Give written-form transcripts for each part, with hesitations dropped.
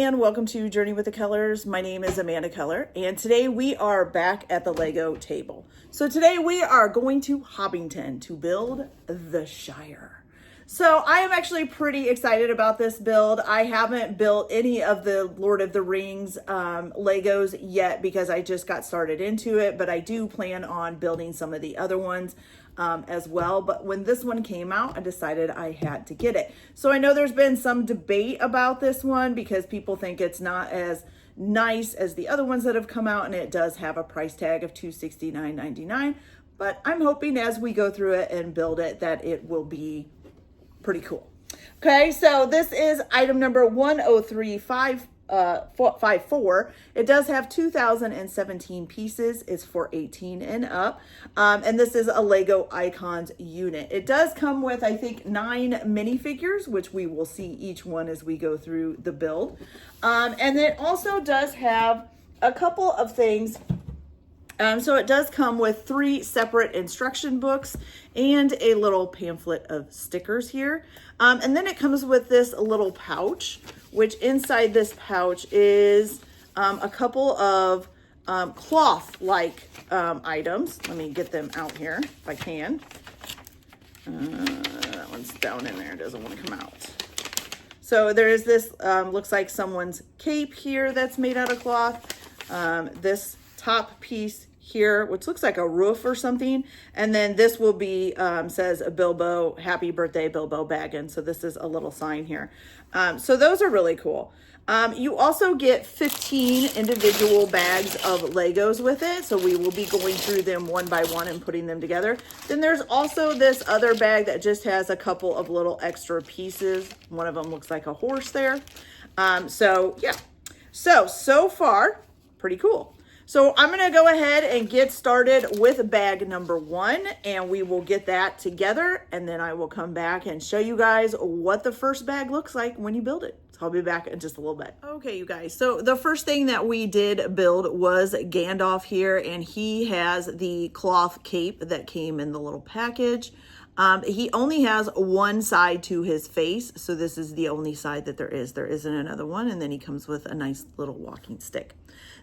and welcome to Journey with the Kellers. My name is Amanda Keller, and today we are back at the Lego table. So today we are going to Hobbington to build the Shire. So I am actually pretty excited about this build. I haven't built any of the Lord of the Rings Legos yet because I just got started into it, but I do plan on building some of the other ones as well. But when this one came out, I decided I had to get it. So I know there's been some debate about this one because people think it's not as nice as the other ones that have come out, and it does have a price tag of $269.99. But I'm hoping as we go through it and build it that it will be pretty cool. Okay, so this is item number 103554. It does have 2017 pieces. It's for 18 and up. And this is a Lego Icons unit. It does come with, I think, 9 minifigures, which we will see each one as we go through the build. And it also does have a couple of things. So it does come with 3 separate instruction books and a little pamphlet of stickers here. And then it comes with this little pouch, which inside this pouch is a couple of cloth-like items. Let me get them out here if I can. That one's down in there. It doesn't want to come out. So there is this, looks like someone's cape here that's made out of cloth. This top piece here, which looks like a roof or something. And then this will be, says Bilbo, happy birthday, Bilbo Baggins. So this is a little sign here. So those are really cool. You also get 15 individual bags of Legos with it. So we will be going through them one by one and putting them together. Then there's also this other bag that just has a couple of little extra pieces. One of them looks like a horse there. So yeah, so far, pretty cool. So I'm going to go ahead and get started with bag number 1, and we will get that together, and then I will come back and show you guys what the first bag looks like when you build it. So I'll be back in just a little bit. Okay, you guys, so the first thing that we did build was Gandalf here, and he has the cloth cape that came in the little package. He only has one side to his face, so this is the only side that there is. There isn't another one, and then he comes with a nice little walking stick.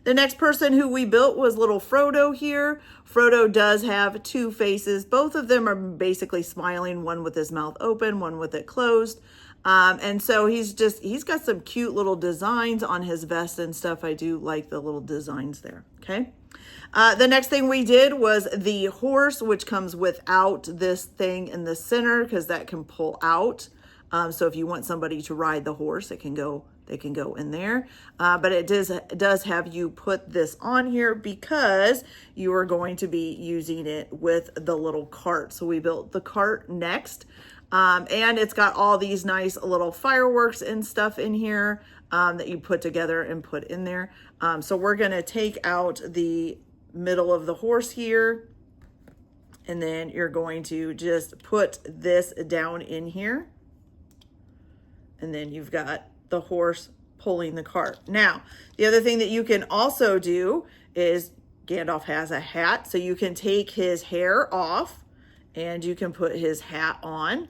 The next person who we built was little Frodo here. Frodo does have 2 faces. Both of them are basically smiling, one with his mouth open, one with it closed. And so he's got some cute little designs on his vest and stuff. I do like the little designs there, okay? The next thing we did was the horse, which comes without this thing in the center because that can pull out. So if you want somebody to ride the horse, they can go in there. But it does have you put this on here because you are going to be using it with the little cart. So we built the cart next. And it's got all these nice little fireworks and stuff in here that you put together and put in there. So we're going to take out the middle of the horse here. And then you're going to just put this down in here. And then you've got the horse pulling the cart. Now, the other thing that you can also do is Gandalf has a hat, so you can take his hair off and you can put his hat on.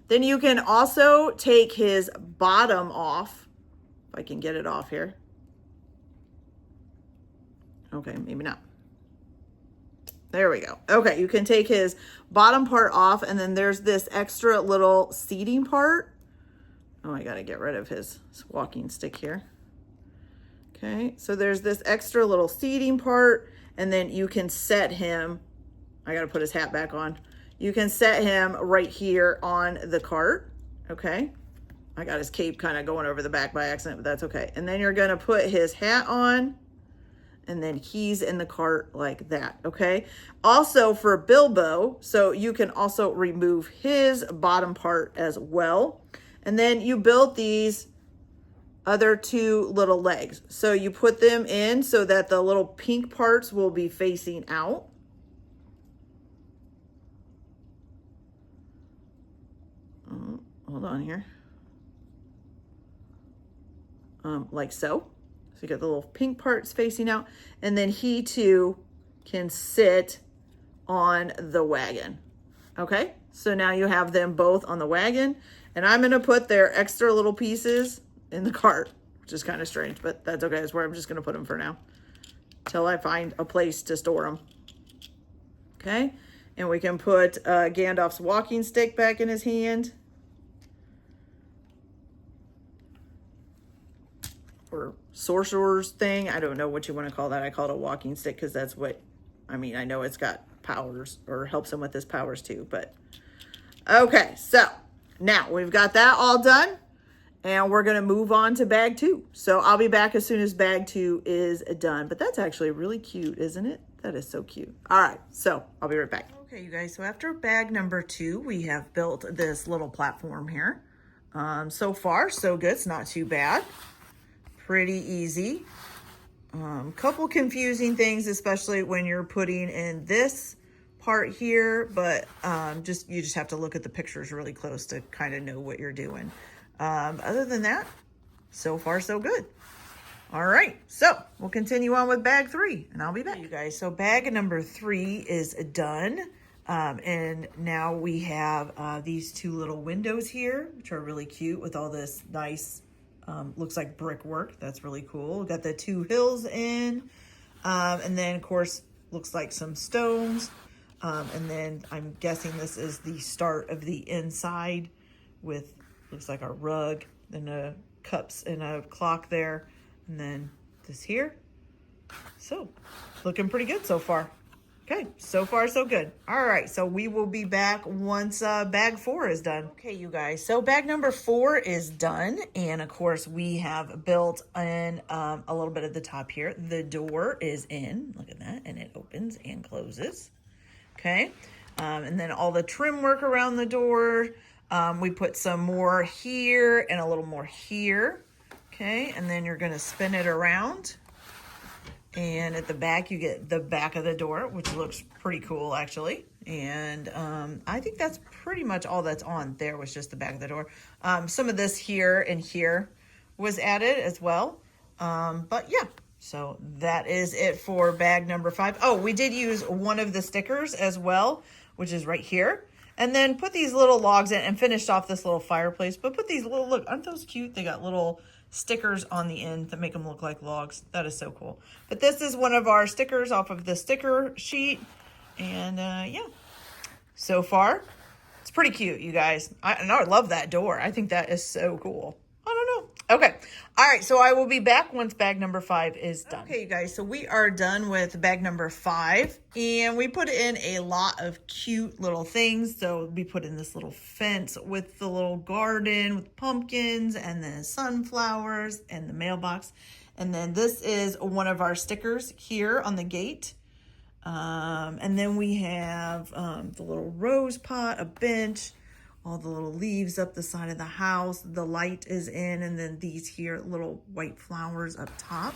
Then you can also take his bottom off. If I can get it off here. Okay, maybe not. There we go. Okay, you can take his bottom part off, and then there's this extra little seating part. Oh, I got to get rid of his walking stick here. Okay, so there's this extra little seating part, and then you can set him. I got to put his hat back on. You can set him right here on the cart. Okay, I got his cape kind of going over the back by accident, but that's okay. And then you're going to put his hat on, and then he's in the cart like that. Okay, also for Bilbo, so you can also remove his bottom part as well. And then you build these other 2 little legs. So you put them in so that the little pink parts will be facing out. Hold on here. Like so. So you got the little pink parts facing out. And then he too can sit on the wagon. Okay, so now you have them both on the wagon. And I'm going to put their extra little pieces in the cart. which is kind of strange, but that's okay. That's where I'm just going to put them for now till I find a place to store them. Okay, and we can put Gandalf's walking stick back in his hand. Or sorcerer's thing. I don't know what you want to call that. I call it a walking stick because that's what, I mean, I know it's got powers or helps him with his powers too, but okay. So now we've got that all done and we're going to move on to bag 2. So I'll be back as soon as bag 2 is done, but that's actually really cute, isn't it? That is so cute. All right. So I'll be right back. Okay, you guys. So after bag number 2, we have built this little platform here. So far, so good. It's not too bad. Pretty easy. Couple confusing things, especially when you're putting in this part here, but you just have to look at the pictures really close to kind of know what you're doing. Other than that, so far so good. All right, so we'll continue on with bag 3 and I'll be back. You guys, so bag number 3 is done. And now we have these 2 little windows here, which are really cute with all this nice looks like brickwork. That's really cool. We've got the 2 hills in, and then of course looks like some stones, and then I'm guessing this is the start of the inside with looks like a rug and a cups and a clock there, and then this here. So looking pretty good so far. Okay, so far so good. All right, so we will be back once bag 4 is done. Okay, you guys, so bag number 4 is done. And of course, we have built in a little bit of the top here. The door is in, look at that, and it opens and closes. Okay, and then all the trim work around the door. We put some more here and a little more here. Okay, and then you're gonna spin it around. And at the back, you get the back of the door, which looks pretty cool, actually. And I think that's pretty much all that's on there was just the back of the door. Some of this here and here was added as well. But yeah, so that is it for bag number 5. Oh, we did use one of the stickers as well, which is right here. And then put these little logs in and finished off this little fireplace. But put these little, look, aren't those cute? They got little stickers on the end that make them look like logs. That is so cool. But this is one of our stickers off of the sticker sheet. And yeah, so far, it's pretty cute, you guys. I love that door. I think that is so cool. I don't know. Okay. All right. So I will be back once bag number 5 is done. Okay, you guys. So we are done with bag number 5 and we put in a lot of cute little things. So we put in this little fence with the little garden with pumpkins and the sunflowers and the mailbox. And then this is one of our stickers here on the gate. And then we have the little rose pot, a bench, all the little leaves up the side of the house. The light is in, and then these here little white flowers up top.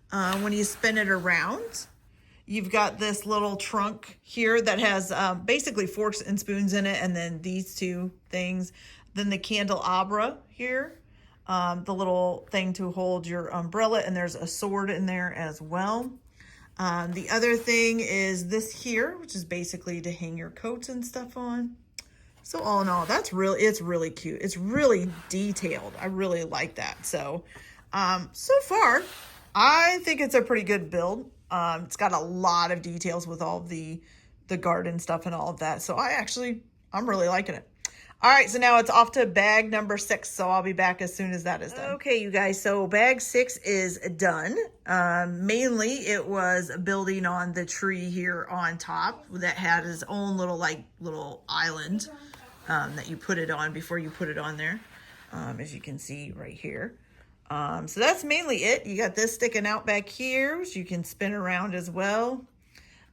When you spin it around, you've got this little trunk here that has basically forks and spoons in it, and then these 2 things. Then the candelabra here, the little thing to hold your umbrella, and there's a sword in there as well. The other thing is this here, which is basically to hang your coats and stuff on. So all in all, it's really cute. It's really detailed. I really like that. So, so far, I think it's a pretty good build. It's got a lot of details with all the garden stuff and all of that. So I'm really liking it. All right, so now it's off to bag number 6. So I'll be back as soon as that is done. Okay, you guys, so bag 6 is done. Mainly it was building on the tree here on top that had its own little island that you put it on before you put it on there, as you can see right here. So that's mainly it. You got this sticking out back here, which you can spin around as well.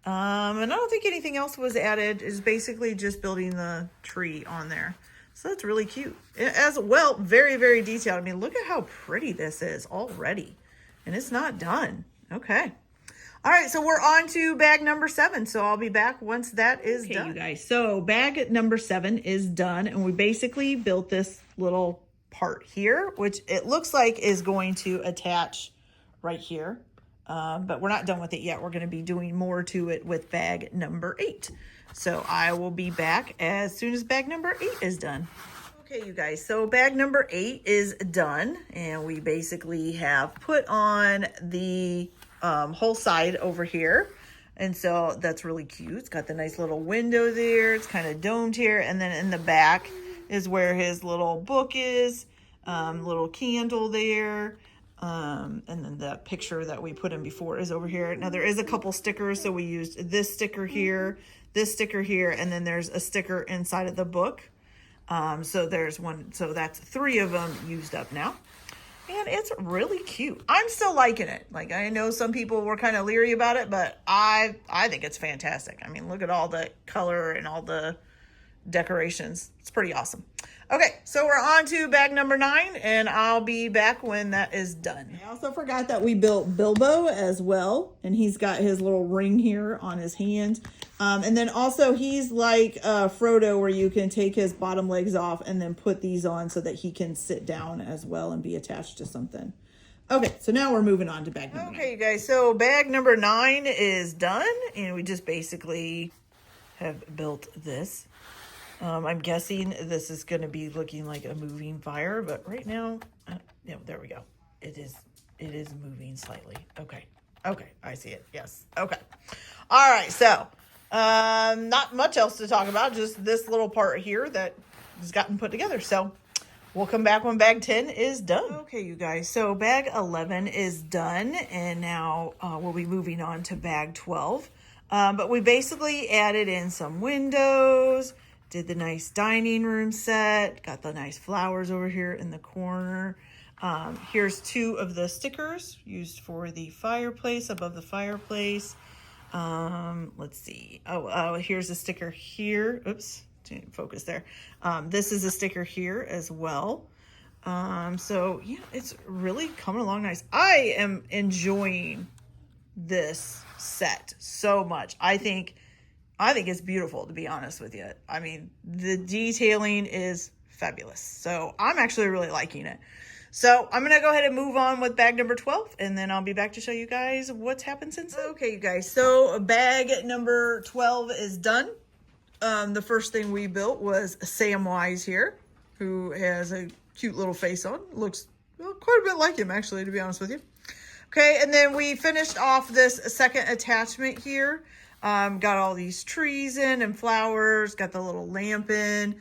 And I don't think anything else was added. It's basically just building the tree on there. So that's really cute. As well, very, very detailed. I mean, look at how pretty this is already. And it's not done. Okay. All right, so we're on to bag number 7. So I'll be back once that is done. You guys, so bag number 7 is done. And we basically built this little part here, which it looks like is going to attach right here. But we're not done with it yet. We're going to be doing more to it with bag number 8. So I will be back as soon as bag number 8 is done. Okay, you guys, so bag number 8 is done, and we basically have put on the whole side over here. And so that's really cute. It's got the nice little window there. It's kind of domed here. And then in the back is where his little book is, little candle there. And then the picture that we put in before is over here. Now there is a couple stickers. So we used this sticker here, and then there's a sticker inside of the book. So there's one, so that's 3 of them used up now. And it's really cute. I'm still liking it. Like, I know some people were kind of leery about it, but I think it's fantastic. I mean, look at all the color and all the decorations. It's pretty awesome. Okay, so we're on to bag number 9, and I'll be back when that is done. I also forgot that we built Bilbo as well, and he's got his little ring here on his hand. And then also he's like Frodo, where you can take his bottom legs off and then put these on so that he can sit down as well and be attached to something. Okay, so now we're moving on to bag number 9. Okay, you guys, so bag number 9 is done, and we just basically have built this. I'm guessing this is going to be looking like a moving fire, but right now, yeah, there we go. It is moving slightly. Okay, I see it. Yes. Okay. All right, so not much else to talk about, just this little part here that has gotten put together. So we'll come back when bag 10 is done. Okay, you guys, so bag 11 is done, and now we'll be moving on to bag 12. But we basically added in some windows, did the nice dining room set, got the nice flowers over here in the corner. Here's 2 of the stickers used for the fireplace, above the fireplace. Let's see. Here's a sticker here. Oops, didn't focus there. This is a sticker here as well. So yeah, it's really coming along nice. I am enjoying this set so much. I think it's beautiful, to be honest with you. I mean, the detailing is fabulous. So I'm actually really liking it. So I'm going to go ahead and move on with bag number 12, and then I'll be back to show you guys what's happened since then. Okay, you guys, so bag number 12 is done. The first thing we built was Samwise here, who has a cute little face on. Looks quite a bit like him, actually, to be honest with you. Okay, and then we finished off this second attachment here. Got all these trees in and flowers, got the little lamp in,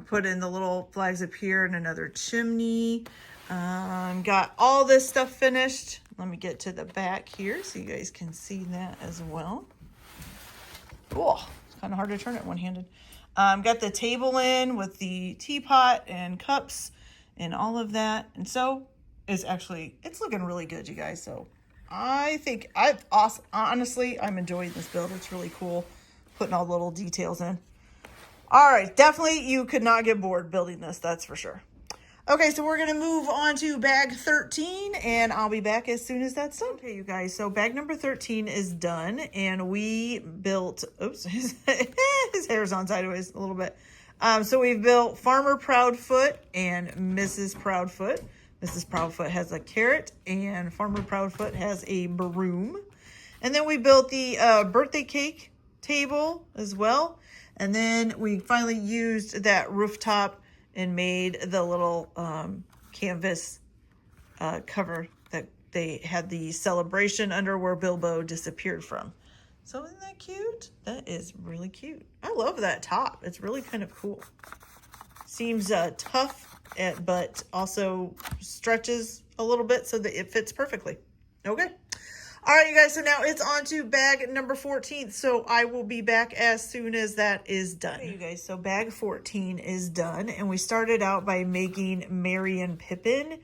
put in the little flags up here and another chimney. Got all this stuff finished. Let me get to the back here so you guys can see that as well. Oh, it's kind of hard to turn it one-handed. Got the table in with the teapot and cups and all of that. And so it's looking really good, you guys. So I think honestly, I'm enjoying this build. It's really cool, putting all the little details in. All right, definitely you could not get bored building this, that's for sure. Okay, so we're going to move on to bag 13, and I'll be back as soon as that's done. Okay, you guys, so bag number 13 is done, and we built, oops, his hair's on sideways a little bit. So we've built Farmer Proudfoot and Mrs. Proudfoot. Mrs. Proudfoot has a carrot, and Farmer Proudfoot has a broom. And then we built the birthday cake table as well. And then we finally used that rooftop and made the little canvas cover that they had the celebration under where Bilbo disappeared from. So isn't that cute? That is really cute. I love that top. It's really kind of cool. Seems tough, but also stretches a little bit so that it fits perfectly. Okay. All right, you guys, so now it's on to bag number 14. So I will be back as soon as that is done. Okay, you guys, so bag 14 is done. And we started out by making Merry and Pippin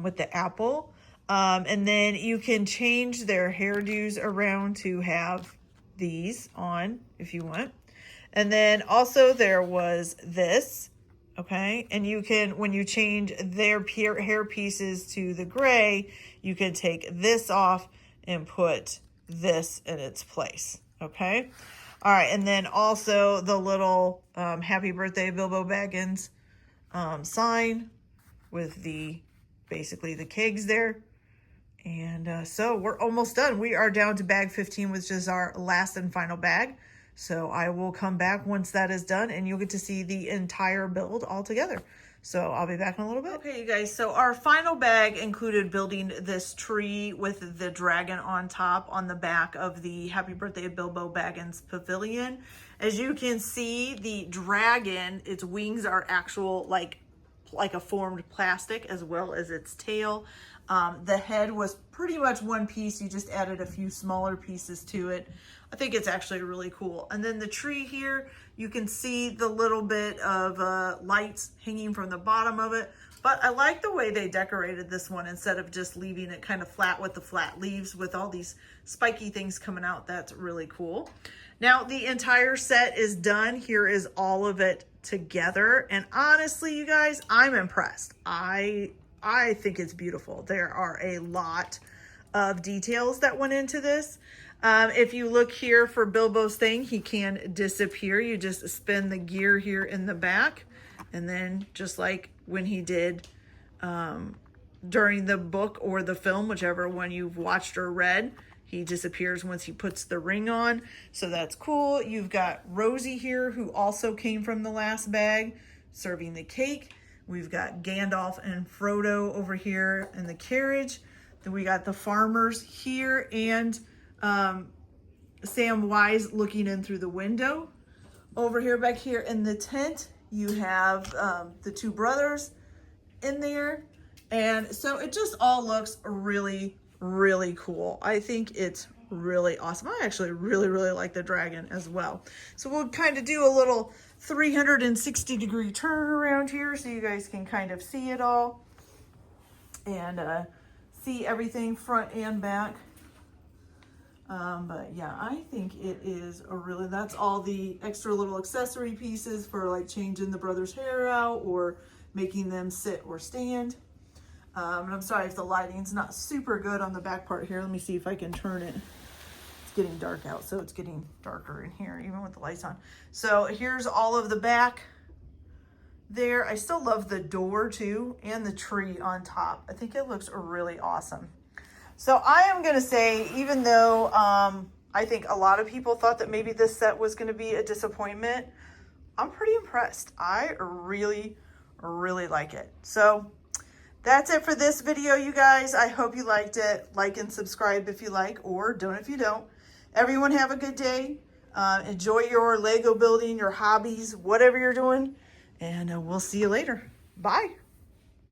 with the apple. And then you can change their hairdos around to have these on if you want. And then also there was this, okay? And you can, when you change their hair pieces to the gray, you can take this off and put this in its place, okay? All right, and then also the little Happy Birthday Bilbo Baggins sign with basically the kegs there. And so we're almost done. We are down to bag 15, which is our last and final bag. So I will come back once that is done and you'll get to see the entire build all together. So I'll be back in a little bit. Okay, you guys, so our final bag included building this tree with the dragon on top on the back of the Happy Birthday Bilbo Baggins pavilion. As you can see, the dragon, its wings are actual like a formed plastic, as well as its tail. The head was pretty much one piece. You just added a few smaller pieces to it. I think it's actually really cool. And then the tree here, you can see the little bit of lights hanging from the bottom of it. But I like the way they decorated this one instead of just leaving it kind of flat with the flat leaves with all these spiky things coming out. That's really cool. Now the entire set is done. Here is all of it together. And honestly, you guys, I'm impressed. I think it's beautiful. There are a lot of details that went into this. If you look here for Bilbo's thing, he can disappear. You just spin the gear here in the back. And then just like when he did during the book or the film, whichever one you've watched or read, he disappears once he puts the ring on. So that's cool. You've got Rosie here, who also came from the last bag, serving the cake. We've got Gandalf and Frodo over here in the carriage. Then we got the farmers here and Samwise looking in through the window. Over here, back here in the tent, you have the two brothers in there. And so it just all looks really, really cool. I think it's really awesome. I actually really, really like the dragon as well. So we'll kind of do a little 360-degree turn around here so you guys can kind of see it all and see everything front and back. But yeah, I think it is a really, that's all the extra little accessory pieces for like changing the brother's hair out or making them sit or stand. And I'm sorry if the lighting's not super good on the back part here. Let me see if I can turn it. It's getting dark out, so it's getting darker in here, even with the lights on. So here's all of the back there. I still love the door too, and the tree on top. I think it looks really awesome. So I am going to say, even though I think a lot of people thought that maybe this set was going to be a disappointment, I'm pretty impressed. I really, really like it. So that's it for this video, you guys. I hope you liked it. Like and subscribe if you like, or don't if you don't. Everyone have a good day. Enjoy your Lego building, your hobbies, whatever you're doing, and we'll see you later. Bye.